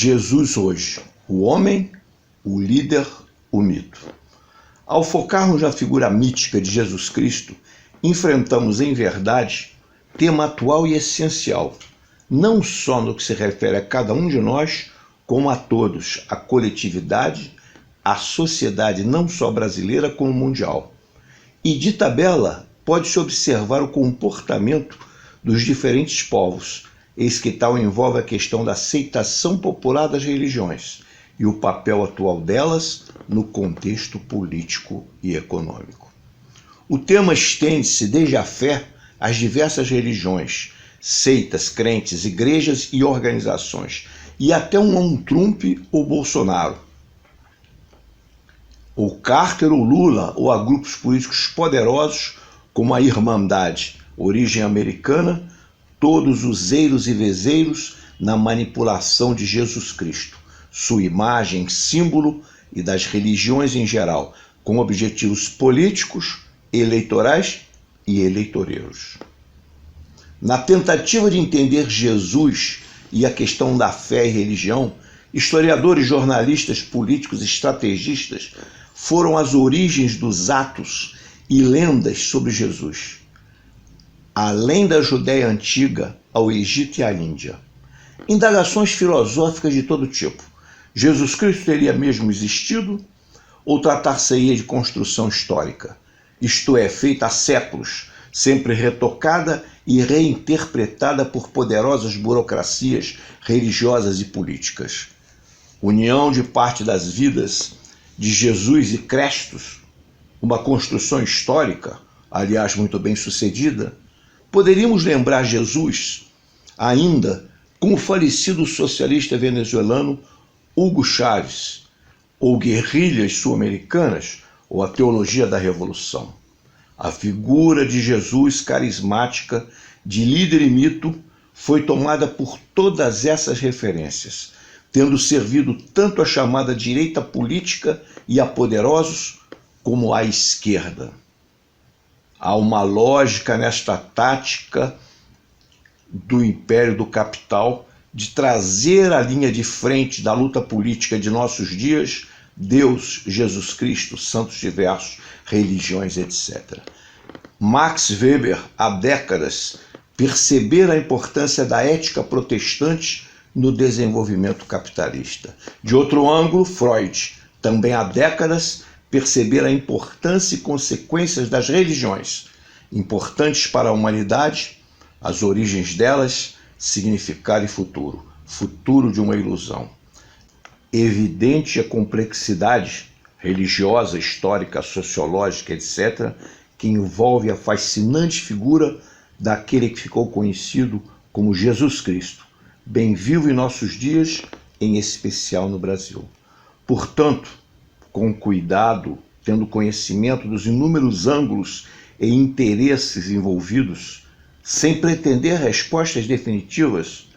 Jesus hoje, o homem, o líder, o mito. Ao focarmos na figura mítica de Jesus Cristo, enfrentamos em verdade tema atual e essencial, não só no que se refere a cada um de nós, como a todos, a coletividade, a sociedade não só brasileira como mundial. E de tabela pode-se observar o comportamento dos diferentes povos, eis que tal envolve a questão da aceitação popular das religiões e o papel atual delas no contexto político e econômico. O tema estende-se desde a fé às diversas religiões, seitas, crentes, igrejas e organizações, e até um Trump ou Bolsonaro, ou Carter ou Lula, ou a grupos políticos poderosos como a Irmandade, origem americana, todos useiros e vezeiros na manipulação de Jesus Cristo, sua imagem, símbolo e das religiões em geral, com objetivos políticos, eleitorais e eleitoreiros. Na tentativa de entender Jesus e a questão da fé e religião, historiadores, jornalistas, políticos e estrategistas foram às origens dos atos e lendas sobre Jesus, além da Judéia antiga ao Egito e à Índia. Indagações filosóficas de todo tipo. Jesus Cristo teria mesmo existido ou tratar-se-ia de construção histórica, isto é, feita há séculos, sempre retocada e reinterpretada por poderosas burocracias religiosas e políticas? União de parte das vidas de Jesus e Crestos, uma construção histórica, aliás muito bem sucedida? Poderíamos lembrar Jesus ainda com o falecido socialista venezuelano Hugo Chávez, ou guerrilhas sul-americanas, ou a teologia da revolução. A figura de Jesus carismática, de líder e mito, foi tomada por todas essas referências, tendo servido tanto à chamada direita política e a poderosos, como à esquerda. Há uma lógica nesta tática do império do capital de trazer à linha de frente da luta política de nossos dias Deus, Jesus Cristo, santos diversos, religiões, etc. Max Weber, há décadas, percebera a importância da ética protestante no desenvolvimento capitalista. De outro ângulo, Freud, também há décadas, percebera a importância e consequências das religiões, importantes para a humanidade, as origens delas, significado e futuro, futuro de uma ilusão. Evidente a complexidade religiosa, histórica, sociológica, etc., que envolve a fascinante figura daquele que ficou conhecido como Jesus Cristo, bem vivo em nossos dias, em especial no Brasil. Portanto, com cuidado, tendo conhecimento dos inúmeros ângulos e interesses envolvidos, sem pretender respostas definitivas,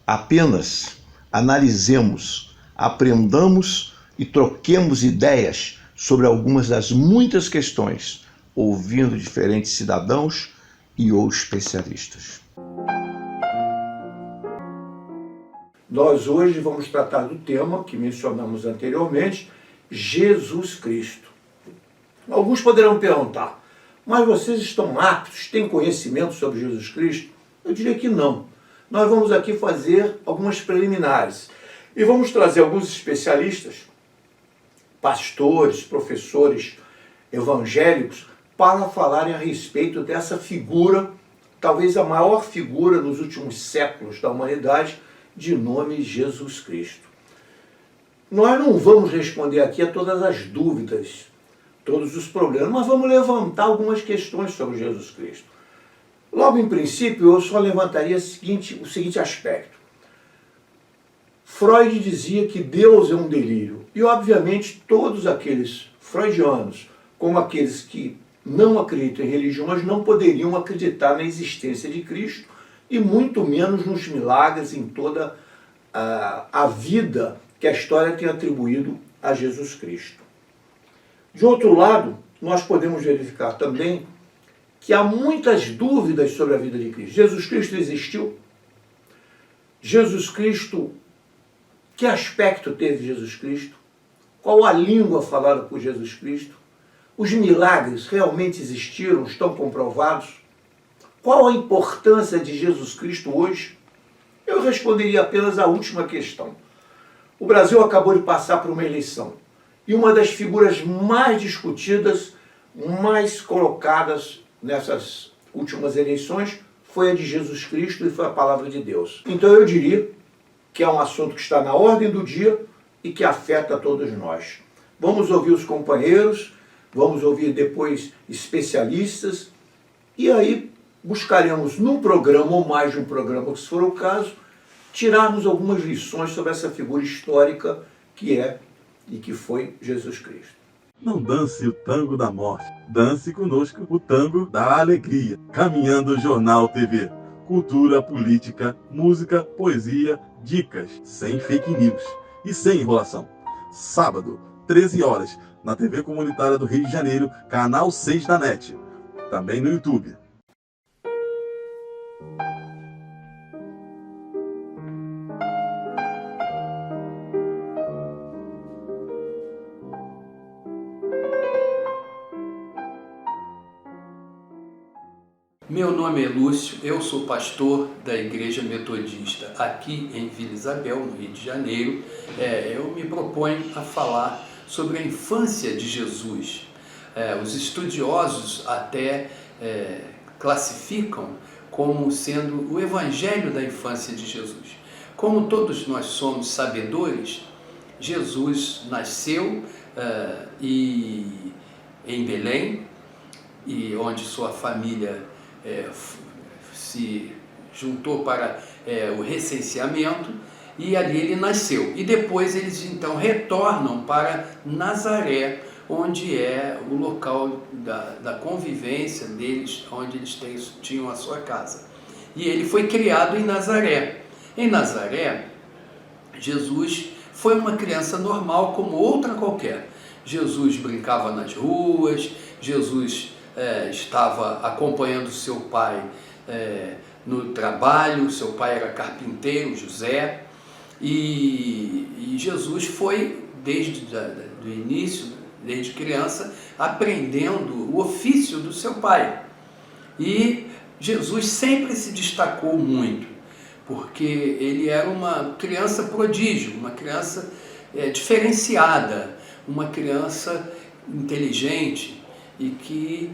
apenas analisemos, aprendamos e troquemos ideias sobre algumas das muitas questões, ouvindo diferentes cidadãos e ou especialistas. Nós hoje vamos tratar do tema que mencionamos anteriormente, Jesus Cristo. Alguns poderão perguntar, mas vocês estão aptos, têm conhecimento sobre Jesus Cristo? Eu diria que não. Nós vamos aqui fazer algumas preliminares e vamos trazer alguns especialistas, pastores, professores evangélicos, para falarem a respeito dessa figura, talvez a maior figura nos últimos séculos da humanidade, de nome Jesus Cristo. Nós não vamos responder aqui a todas as dúvidas, todos os problemas, mas vamos levantar algumas questões sobre Jesus Cristo. Logo em princípio, eu só levantaria o seguinte aspecto. Freud dizia que Deus é um delírio. E, obviamente, todos aqueles freudianos, como aqueles que não acreditam em religiões, não poderiam acreditar na existência de Cristo e muito menos nos milagres, em toda a vida que a história tem atribuído a Jesus Cristo. De outro lado, nós podemos verificar também que há muitas dúvidas sobre a vida de Cristo. Jesus Cristo existiu? Jesus Cristo Que aspecto teve Jesus Cristo? Qual a língua falada por Jesus Cristo? Os milagres realmente existiram, estão comprovados? Qual a importância de Jesus Cristo hoje? Eu responderia apenas a última questão. O Brasil acabou de passar por uma eleição e uma das figuras mais discutidas, mais colocadas nessas últimas eleições foi a de Jesus Cristo e foi a palavra de Deus. Então eu diria que é um assunto que está na ordem do dia e que afeta a todos nós. Vamos ouvir os companheiros, vamos ouvir depois especialistas e aí buscaremos num programa ou mais de um programa, se for o caso, tirarmos algumas lições sobre essa figura histórica que é e que foi Jesus Cristo. Não dance o tango da morte, dance conosco o tango da alegria. Caminhando Jornal TV, cultura, política, música, poesia, dicas, sem fake news e sem enrolação. Sábado, 13 horas, na TV Comunitária do Rio de Janeiro, canal 6 da NET. Também no YouTube. Meu nome é Lúcio, eu sou pastor da Igreja Metodista aqui em Vila Isabel, no Rio de Janeiro. Eu me proponho a falar sobre a infância de Jesus. Os estudiosos até classificam como sendo o evangelho da infância de Jesus. Como todos nós somos sabedores, Jesus nasceu em Belém, e onde sua família se juntou para o recenseamento, e ali ele nasceu. E depois eles então retornam para Nazaré, onde é o local da convivência deles, onde eles tinham a sua casa. E ele foi criado em Nazaré. Em Nazaré, Jesus foi uma criança normal como outra qualquer. Jesus brincava nas ruas, Jesus estava acompanhando seu pai no trabalho, seu pai era carpinteiro, José, e Jesus foi, desde o início, desde criança, aprendendo o ofício do seu pai. E Jesus sempre se destacou muito, porque ele era uma criança prodígio, uma criança diferenciada, uma criança inteligente, e que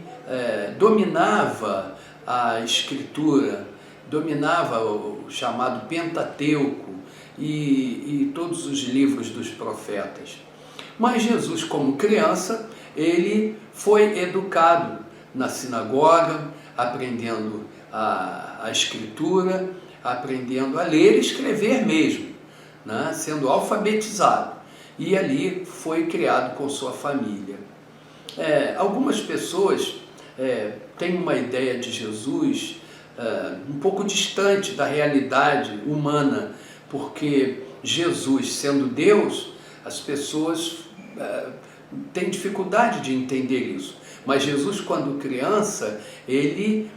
dominava a escritura, dominava o chamado Pentateuco e todos os livros dos profetas. Mas Jesus, como criança, ele foi educado na sinagoga, aprendendo a escritura, aprendendo a ler e escrever mesmo, né? Sendo alfabetizado. E ali foi criado com sua família. Algumas pessoas têm uma ideia de Jesus um pouco distante da realidade humana, porque Jesus, sendo Deus, as pessoas têm dificuldade de entender isso. Mas Jesus, quando criança, ele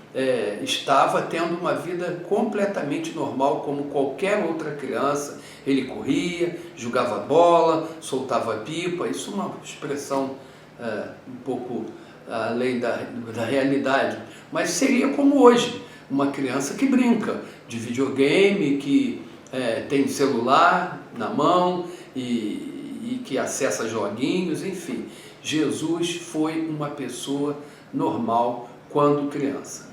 estava tendo uma vida completamente normal, como qualquer outra criança. Ele corria, jogava bola, soltava pipa. Isso é uma expressão um pouco além da realidade, mas seria como hoje, uma criança que brinca de videogame, que tem celular na mão e que acessa joguinhos, enfim. Jesus foi uma pessoa normal quando criança.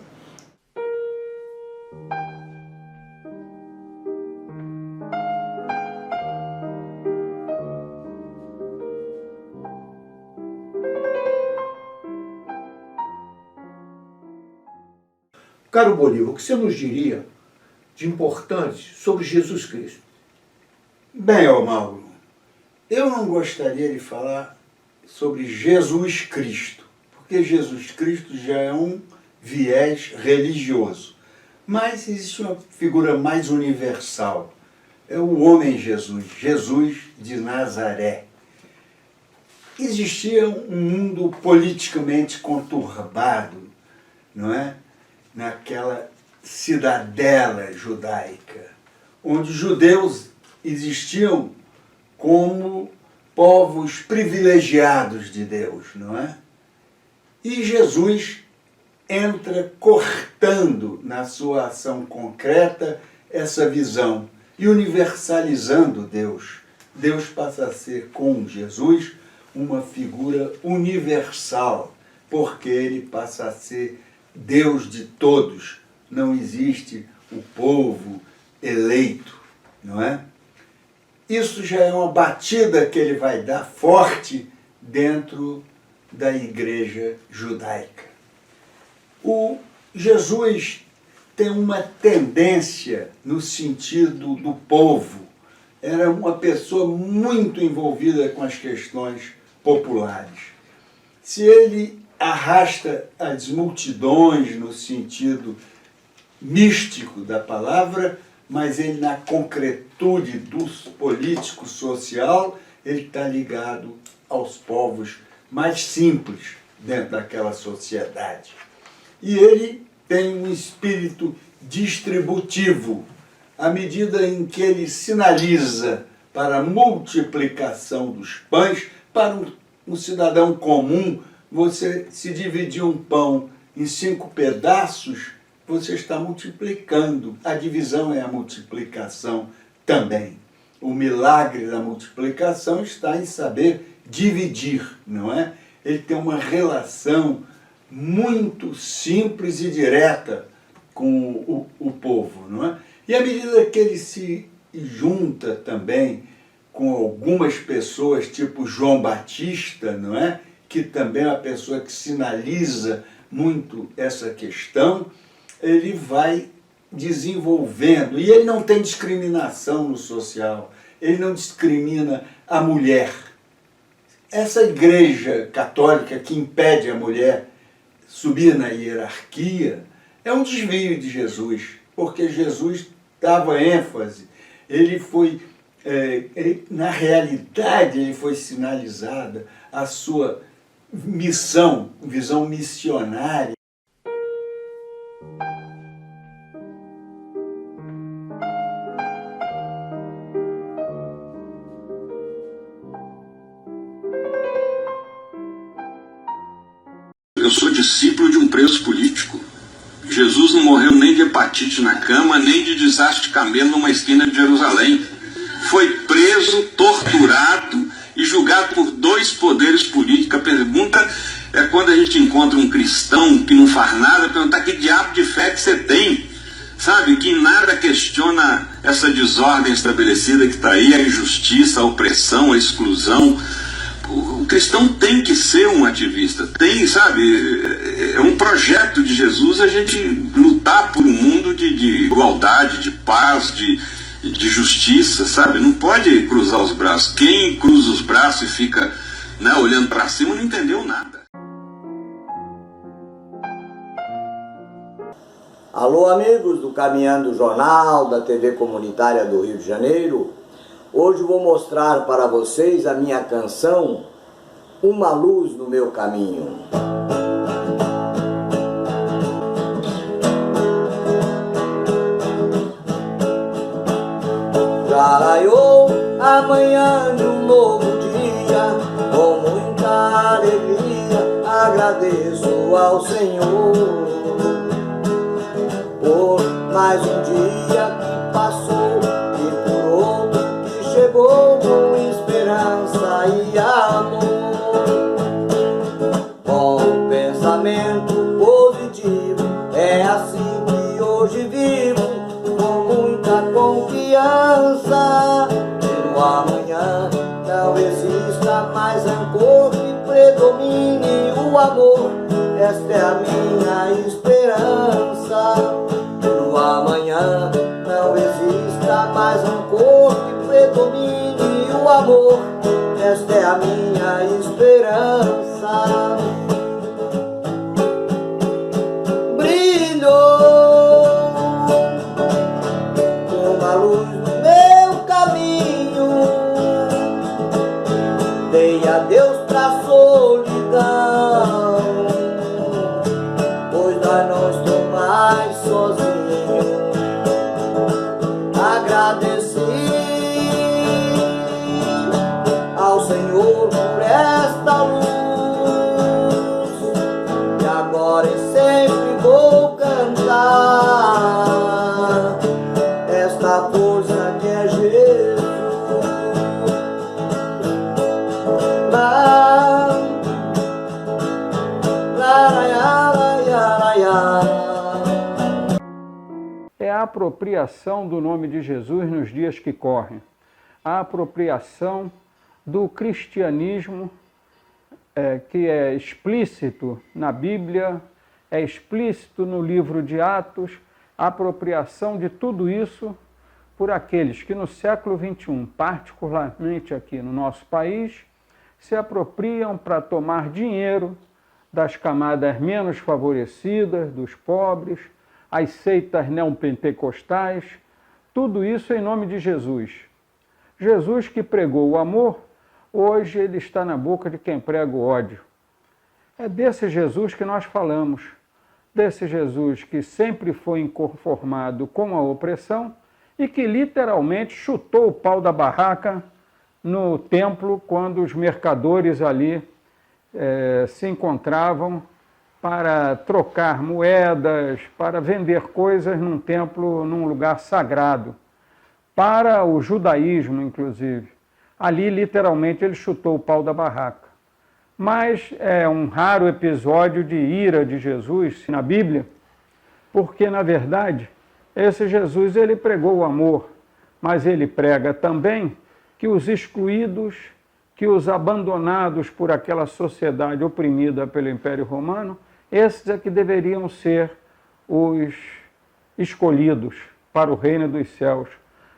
Caro Bolívar, o que você nos diria de importante sobre Jesus Cristo? Bem, Mauro, eu não gostaria de falar sobre Jesus Cristo, porque Jesus Cristo já é um viés religioso. Mas existe uma figura mais universal, é o homem Jesus, Jesus de Nazaré. Existia um mundo politicamente conturbado, não é? Naquela cidadela judaica, onde judeus existiam como povos privilegiados de Deus, não é? E Jesus entra cortando na sua ação concreta essa visão e universalizando Deus. Deus passa a ser, com Jesus, uma figura universal, porque ele passa a ser Deus de todos. Não existe o povo eleito, não é? Isso já é uma batida que ele vai dar forte dentro da igreja judaica. O Jesus tem uma tendência no sentido do povo. Era uma pessoa muito envolvida com as questões populares. Se ele arrasta as multidões no sentido místico da palavra, mas ele na concretude do político social, ele está ligado aos povos mais simples dentro daquela sociedade. E ele tem um espírito distributivo, à medida em que ele sinaliza para a multiplicação dos pães. Para um cidadão comum, você se dividir um pão em 5 pedaços, você está multiplicando. A divisão é a multiplicação também. O milagre da multiplicação está em saber dividir, não é? Ele tem uma relação muito simples e direta com o povo, não é? E à medida que ele se junta também com algumas pessoas, tipo João Batista, não é? Que também é uma pessoa que sinaliza muito essa questão, ele vai desenvolvendo. E ele não tem discriminação no social, ele não discrimina a mulher. Essa igreja católica que impede a mulher subir na hierarquia é um desvio de Jesus, porque Jesus dava ênfase, ele foi, na realidade, ele foi sinalizada a sua missão, visão missionária. Eu sou discípulo de um preso político. Jesus não morreu nem de hepatite na cama, nem de desastre de camelo numa esquina de Jerusalém. Foi preso, torturado e julgado por 2 poderes políticos. A pergunta é, quando a gente encontra um cristão que não faz nada, perguntar que diabo de fé que você tem, sabe? Que nada questiona essa desordem estabelecida que está aí, a injustiça, a opressão, a exclusão. O cristão tem que ser um ativista, tem, sabe, é um projeto de Jesus a gente lutar por um mundo de igualdade, de paz, de justiça, sabe? Não pode cruzar os braços. Quem cruza os braços e fica, né, olhando para cima não entendeu nada. Alô, amigos do Caminhando Jornal, da TV Comunitária do Rio de Janeiro. Hoje vou mostrar para vocês a minha canção Uma Luz no Meu Caminho. Já raiou a manhã de um novo dia, com muita alegria agradeço ao Senhor por mais um dia que passou e por outro que chegou com esperança e amor. Com pensamento positivo, é assim que hoje vivo, com muita confiança. E no amanhã não exista mais rancor, que predomine o amor. Esta é a minha esperança. E no amanhã não exista mais rancor, que predomine o amor. Esta é a minha esperança. Brilhou uma luz no meu caminho, dei adeus pra solidão, pois nós não estamos a apropriação do nome de Jesus nos dias que correm, a apropriação do cristianismo que é explícito na Bíblia, é explícito no livro de Atos, a apropriação de tudo isso por aqueles que no século XXI, particularmente aqui no nosso país, se apropriam para tomar dinheiro das camadas menos favorecidas, dos pobres, as seitas neopentecostais, tudo isso em nome de Jesus. Jesus que pregou o amor, hoje ele está na boca de quem prega o ódio. É desse Jesus que nós falamos, desse Jesus que sempre foi inconformado com a opressão e que literalmente chutou o pau da barraca no templo quando os mercadores ali se encontravam para trocar moedas, para vender coisas num templo, num lugar sagrado, para o judaísmo, inclusive. Ali, literalmente, ele chutou o pau da barraca. Mas é um raro episódio de ira de Jesus na Bíblia, porque, na verdade, esse Jesus ele pregou o amor, mas ele prega também que os excluídos, que os abandonados por aquela sociedade oprimida pelo Império Romano, esses é que deveriam ser os escolhidos para o reino dos céus.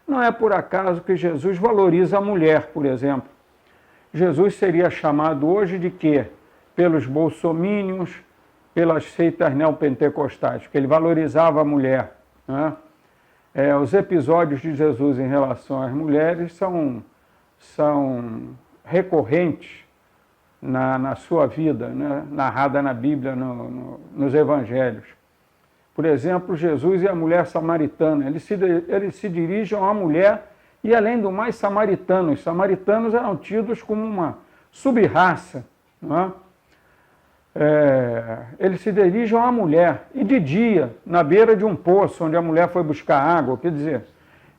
Não é por acaso que Jesus valoriza a mulher, por exemplo. Jesus seria chamado hoje de quê? Pelos bolsomínios, pelas seitas neopentecostais, porque ele valorizava a mulher, né? Os episódios de Jesus em relação às mulheres são recorrentes na sua vida, né? Narrada na Bíblia, nos Evangelhos. Por exemplo, Jesus e a mulher samaritana, eles se dirigem a uma mulher e, além do mais, samaritanos. Os samaritanos eram tidos como uma sub-raça, não é? Eles se dirigem a uma mulher, e de dia, na beira de um poço, onde a mulher foi buscar água. Quer dizer,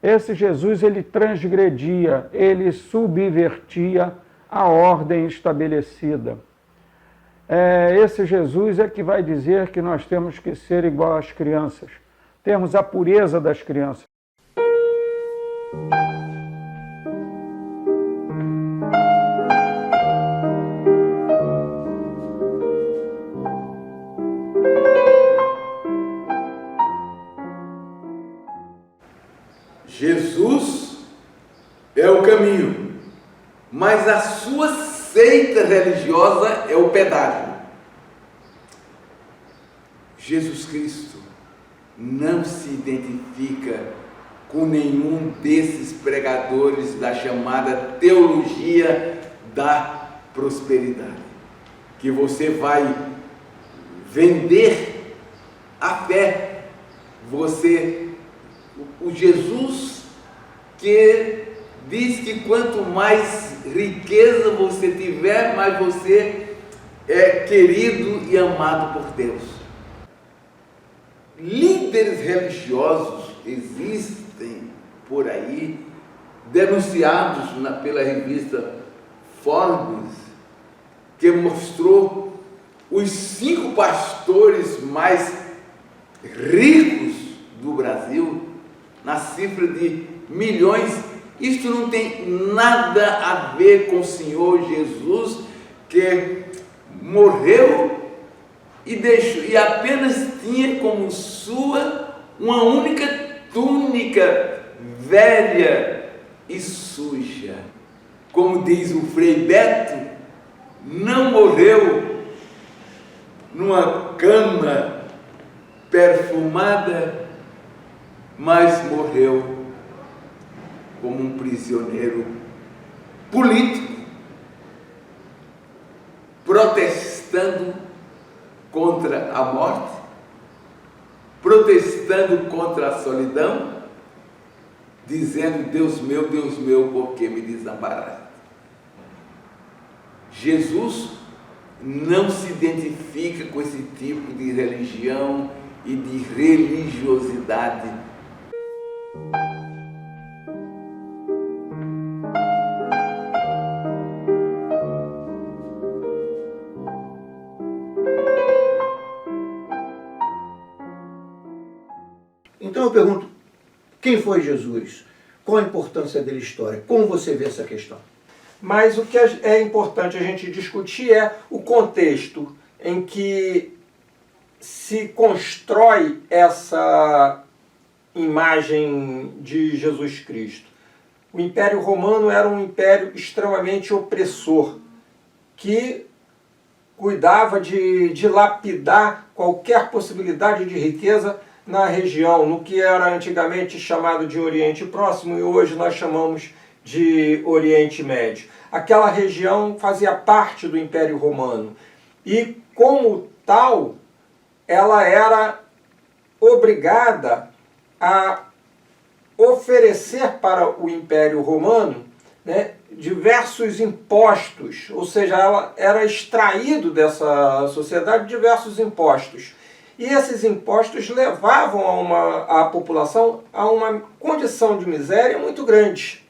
esse Jesus, ele transgredia, ele subvertia a ordem estabelecida. Esse Jesus é que vai dizer que nós temos que ser igual às crianças, termos a pureza das crianças. Jesus é o caminho, mas a sua seita religiosa é o pedágio. Jesus Cristo não se identifica com nenhum desses pregadores da chamada teologia da prosperidade, que você vai vender a fé. O Jesus que diz que quanto mais riqueza você tiver, mais você é querido e amado por Deus. Líderes religiosos existem por aí, denunciados pela revista Forbes, que mostrou os 5 pastores mais ricos do Brasil, na cifra de milhões. Isto não tem nada a ver com o Senhor Jesus, que morreu e apenas tinha como sua uma única túnica velha e suja. Como diz o Frei Beto, não morreu numa cama perfumada, mas morreu como um prisioneiro político, protestando contra a morte, protestando contra a solidão, dizendo: Deus meu, por que me desamparaste? Jesus não se identifica com esse tipo de religião e de religiosidade. Então eu pergunto, Quem foi Jesus? Qual a importância dele história? Como você vê essa questão? Mas o que é importante a gente discutir é o contexto em que se constrói essa imagem de Jesus Cristo. O Império Romano era um império extremamente opressor, que cuidava de dilapidar qualquer possibilidade de riqueza na região, no que era antigamente chamado de Oriente Próximo e hoje nós chamamos de Oriente Médio. Aquela região fazia parte do Império Romano e, como tal, ela era obrigada a oferecer para o Império Romano, né, diversos impostos, ou seja, ela era extraído dessa sociedade diversos impostos. E esses impostos levavam a população a uma condição de miséria muito grande.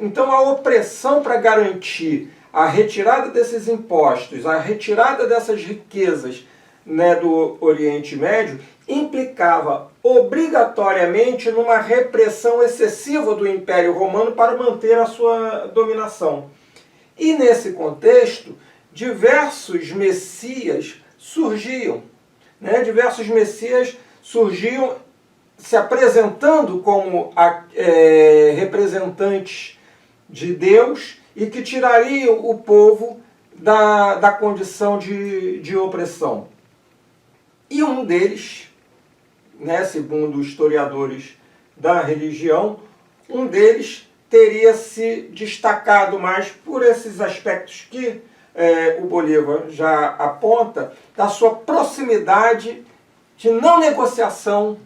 Então a opressão para garantir a retirada desses impostos, a retirada dessas riquezas, né, do Oriente Médio, implicava obrigatoriamente numa repressão excessiva do Império Romano para manter a sua dominação. E nesse contexto, diversos messias surgiam. Diversos messias surgiam se apresentando como representantes de Deus e que tirariam o povo da condição de opressão. E um deles, segundo historiadores da religião, um deles teria se destacado mais por esses aspectos que o Bolívar já aponta, da sua proximidade de não negociação,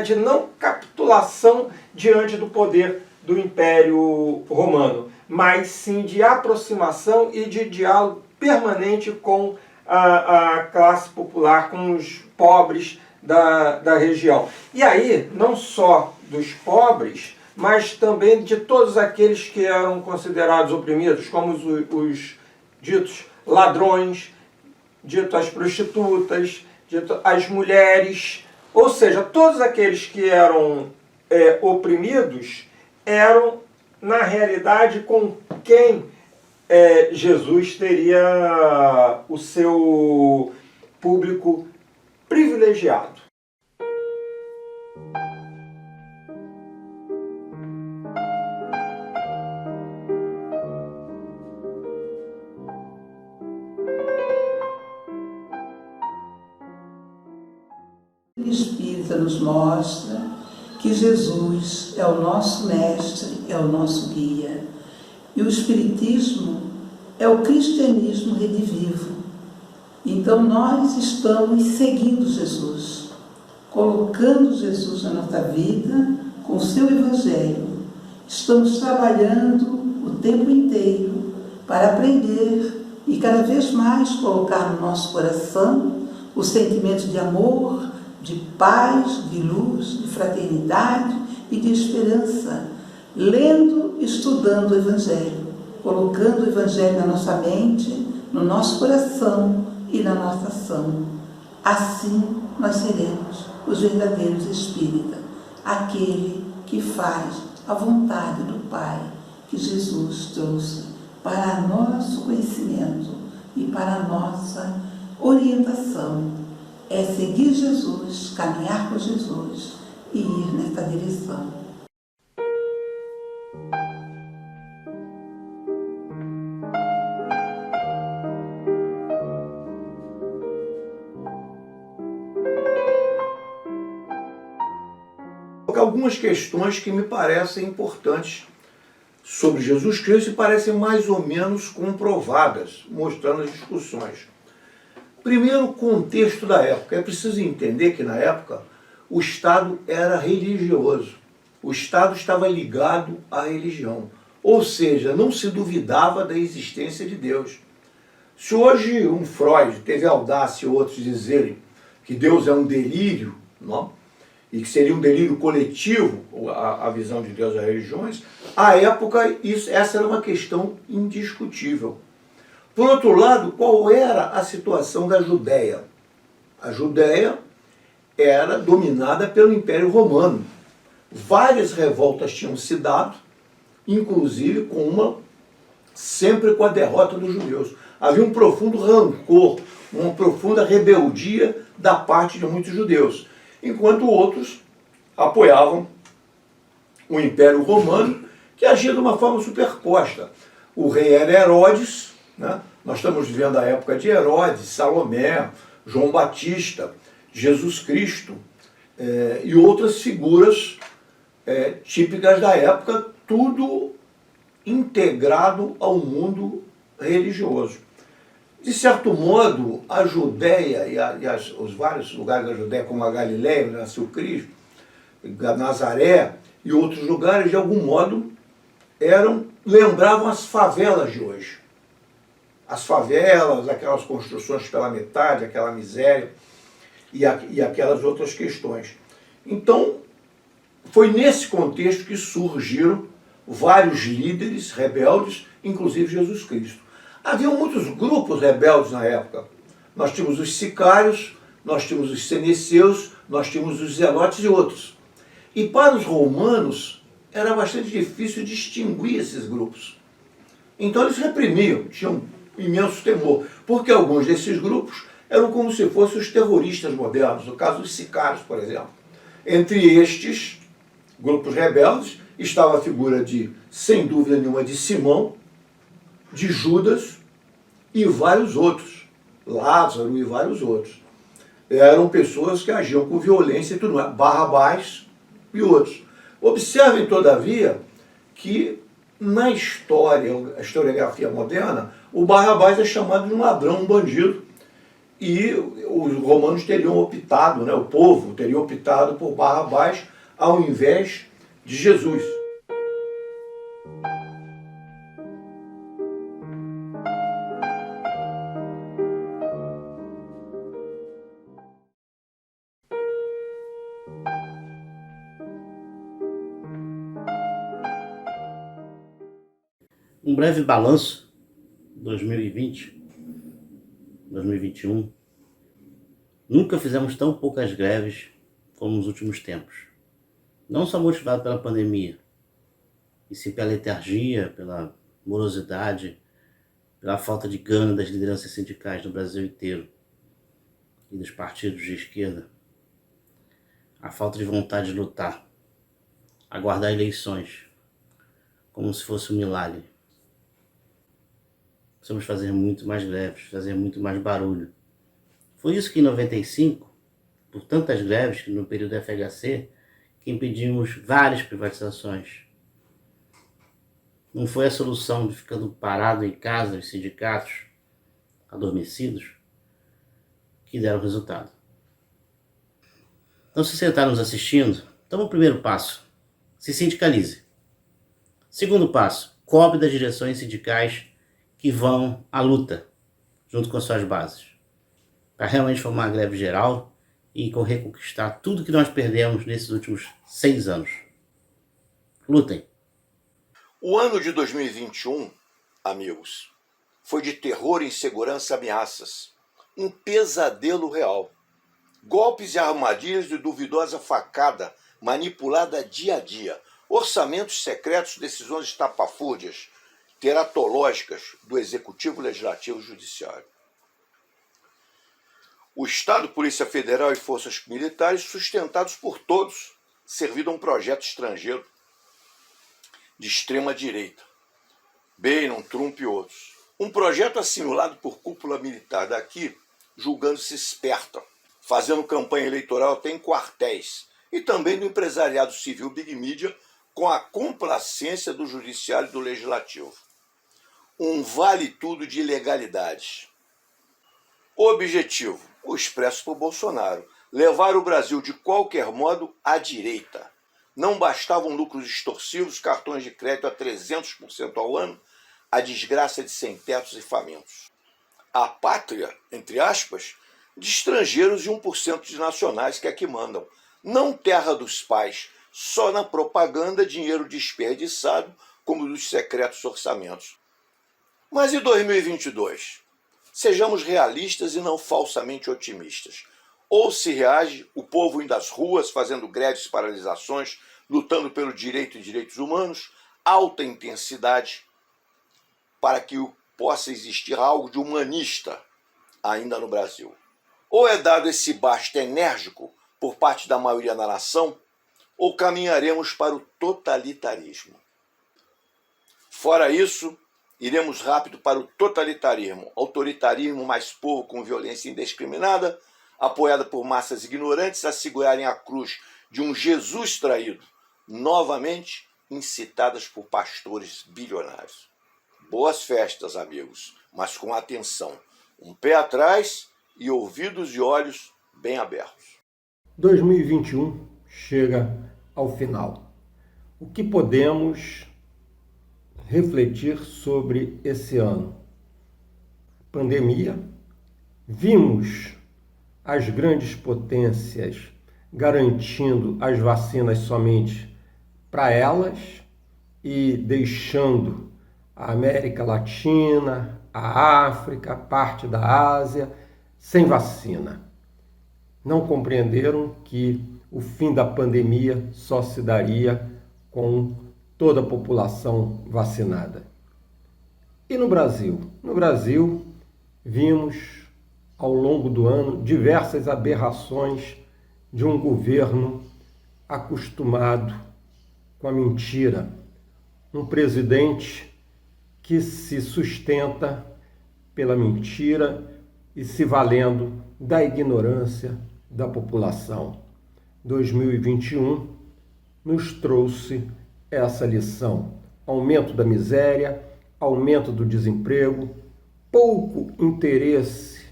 de não capitulação diante do poder do Império Romano, mas sim de aproximação e de diálogo permanente com a classe popular, com os pobres da região. E aí, não só dos pobres, mas também de todos aqueles que eram considerados oprimidos, como os ditos ladrões, dito as prostitutas, dito as mulheres, ou seja, todos aqueles que eram oprimidos eram, na realidade, com quem Jesus teria o seu público privilegiado. O Espírita nos mostra que Jesus é o nosso mestre, é o nosso guia. E o Espiritismo é o cristianismo redivivo. Então nós estamos seguindo Jesus, colocando Jesus na nossa vida com o seu Evangelho. Estamos trabalhando o tempo inteiro para aprender e cada vez mais colocar no nosso coração o sentimento de amor, de paz, de luz, de fraternidade e de esperança, lendo e estudando o Evangelho, colocando o Evangelho na nossa mente, no nosso coração e na nossa ação. Assim nós seremos os verdadeiros espíritas, aquele que faz a vontade do Pai, que Jesus trouxe para nosso conhecimento e para a nossa orientação. É seguir Jesus, caminhar com Jesus e ir nessa direção. Algumas questões que me parecem importantes sobre Jesus Cristo e parecem mais ou menos comprovadas, mostrando as discussões. Primeiro, o contexto da época. É preciso entender que, na época, o Estado era religioso. O Estado estava ligado à religião. Ou seja, não se duvidava da existência de Deus. Se hoje um Freud teve a audácia e outros dizerem que Deus é um delírio, não? E que seria um delírio coletivo, a visão de Deus às religiões, à época essa era uma questão indiscutível. Por outro lado, qual era a situação da Judéia? A Judéia era dominada pelo Império Romano. várias revoltas tinham se dado, inclusive sempre com a derrota dos judeus. Havia um profundo rancor, uma profunda rebeldia da parte de muitos judeus, enquanto outros apoiavam o Império Romano, que agia de uma forma superposta. O rei era Herodes, né? Nós estamos vivendo a época de Herodes, Salomé, João Batista, Jesus Cristo e outras figuras típicas da época, tudo integrado ao mundo religioso. De certo modo, a Judéia os vários lugares da Judéia, como a Galiléia, onde nasceu Cristo, Nazaré e outros lugares, de algum modo, lembravam as favelas de hoje. As favelas, aquelas construções pela metade, aquela miséria e aquelas outras questões. Então, foi nesse contexto que surgiram vários líderes rebeldes, inclusive Jesus Cristo. Havia muitos grupos rebeldes na época. Nós tínhamos os sicários, nós tínhamos os seneseus, nós tínhamos os zelotes e outros. E para os romanos era bastante difícil distinguir esses grupos. Então eles reprimiam, tinham imenso temor, porque alguns desses grupos eram como se fossem os terroristas modernos, no caso dos sicários, por exemplo. Entre estes grupos rebeldes estava a figura sem dúvida nenhuma, de Simão, de Judas e vários outros, Lázaro e vários outros. Eram pessoas que agiam com violência e tudo mais, Barrabás e outros. Observem, todavia, que na história, a historiografia moderna, o Barrabás é chamado de um ladrão, um bandido, e os romanos teriam optado, o povo teria optado por Barrabás ao invés de Jesus. Um breve balanço, 2020, 2021. Nunca fizemos tão poucas greves como nos últimos tempos. Não só motivado pela pandemia, e sim pela letargia, pela morosidade, pela falta de gana das lideranças sindicais no Brasil inteiro e dos partidos de esquerda. A falta de vontade de lutar, aguardar eleições, como se fosse um milagre. Precisamos fazer muito mais greves, fazer muito mais barulho. Foi isso que em 95, por tantas greves que no período da FHC, que impedimos várias privatizações. Não foi a solução de ficando parado em casa, os sindicatos, adormecidos, que deram resultado. Então, se você está nos assistindo, toma o primeiro passo, se sindicalize. Segundo passo, cobre das direções sindicais que vão à luta, junto com as suas bases, para realmente formar a greve geral e reconquistar tudo que nós perdemos nesses últimos 6 anos. Lutem! O ano de 2021, amigos, foi de terror, insegurança e ameaças. Um pesadelo real. Golpes e armadilhas de duvidosa facada, manipulada dia a dia. Orçamentos secretos, decisões estapafúrdias, teratológicas do Executivo, Legislativo e Judiciário. O Estado, Polícia Federal e forças militares, sustentados por todos, serviram a um projeto estrangeiro de extrema-direita. Bannon, Trump e outros. Um projeto assimilado por cúpula militar daqui, julgando-se esperta, fazendo campanha eleitoral até em quartéis, e também do empresariado civil Big Mídia, com a complacência do Judiciário e do Legislativo. Um vale-tudo de ilegalidades. O objetivo, o expresso por Bolsonaro, levar o Brasil de qualquer modo à direita. Não bastavam lucros extorsivos, cartões de crédito a 300% ao ano, a desgraça de sem-tetos e famintos. A pátria, entre aspas, de estrangeiros e 1% de nacionais que aqui mandam. Não terra dos pais, só na propaganda, dinheiro desperdiçado, como dos secretos orçamentos. Mas e 2022? Sejamos realistas e não falsamente otimistas. Ou se reage o povo indo às ruas, fazendo greves, paralisações, lutando pelo direito e direitos humanos, alta intensidade, para que possa existir algo de humanista ainda no Brasil. Ou é dado esse basta enérgico por parte da maioria da nação, ou caminharemos para o totalitarismo. Fora isso, iremos rápido para o totalitarismo, autoritarismo mais povo com violência indiscriminada, apoiada por massas ignorantes a segurarem a cruz de um Jesus traído, novamente incitadas por pastores bilionários. Boas festas, amigos, mas com atenção, um pé atrás e ouvidos e olhos bem abertos. 2021 chega ao final. O que podemos refletir sobre esse ano? Pandemia. Vimos as grandes potências garantindo as vacinas somente para elas e deixando a América Latina, a África, parte da Ásia sem vacina. Não compreenderam que o fim da pandemia só se daria com toda a população vacinada. E no Brasil? No Brasil, vimos ao longo do ano diversas aberrações de um governo acostumado com a mentira. Um presidente que se sustenta pela mentira e se valendo da ignorância da população. 2021 nos trouxe essa lição: aumento da miséria, aumento do desemprego, pouco interesse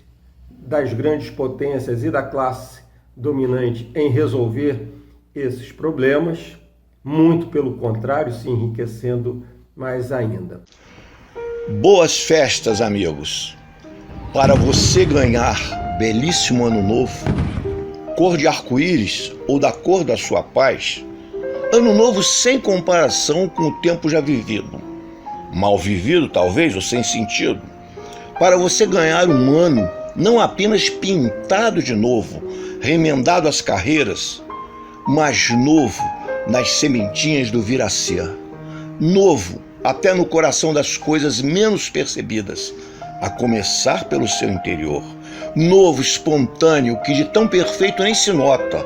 das grandes potências e da classe dominante em resolver esses problemas, muito pelo contrário, se enriquecendo mais ainda. Boas festas, amigos! Para você ganhar belíssimo ano novo, cor de arco-íris ou da cor da sua paz, ano novo sem comparação com o tempo já vivido, mal vivido talvez ou sem sentido, para você ganhar um ano não apenas pintado de novo, remendado as carreiras, mas novo nas sementinhas do vir a ser, novo até no coração das coisas menos percebidas, a começar pelo seu interior, novo, espontâneo, que de tão perfeito nem se nota,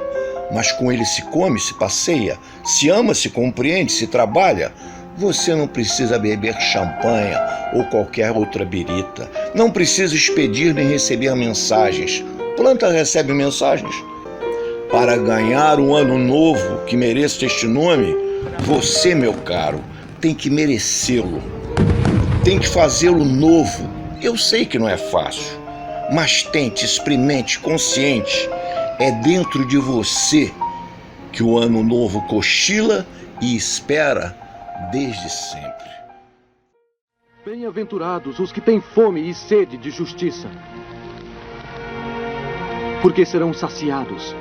mas com ele se come, se passeia, se ama, se compreende, se trabalha. Você não precisa beber champanhe ou qualquer outra birita, não precisa expedir nem receber mensagens. Planta recebe mensagens. Para ganhar um ano novo que mereça este nome, você, meu caro, tem que merecê-lo, tem que fazê-lo novo. Eu sei que não é fácil, mas tente, experimente, consciente. É dentro de você que o ano novo cochila e espera desde sempre. Bem-aventurados os que têm fome e sede de justiça, porque serão saciados.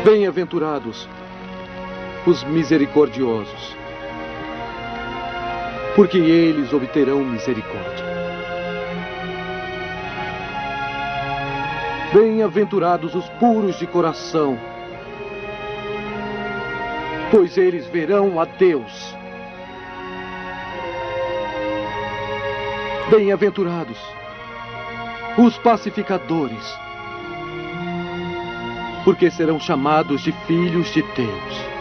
Bem-aventurados os misericordiosos, porque eles obterão misericórdia. Bem-aventurados os puros de coração, pois eles verão a Deus. Bem-aventurados os pacificadores, porque serão chamados de filhos de Deus.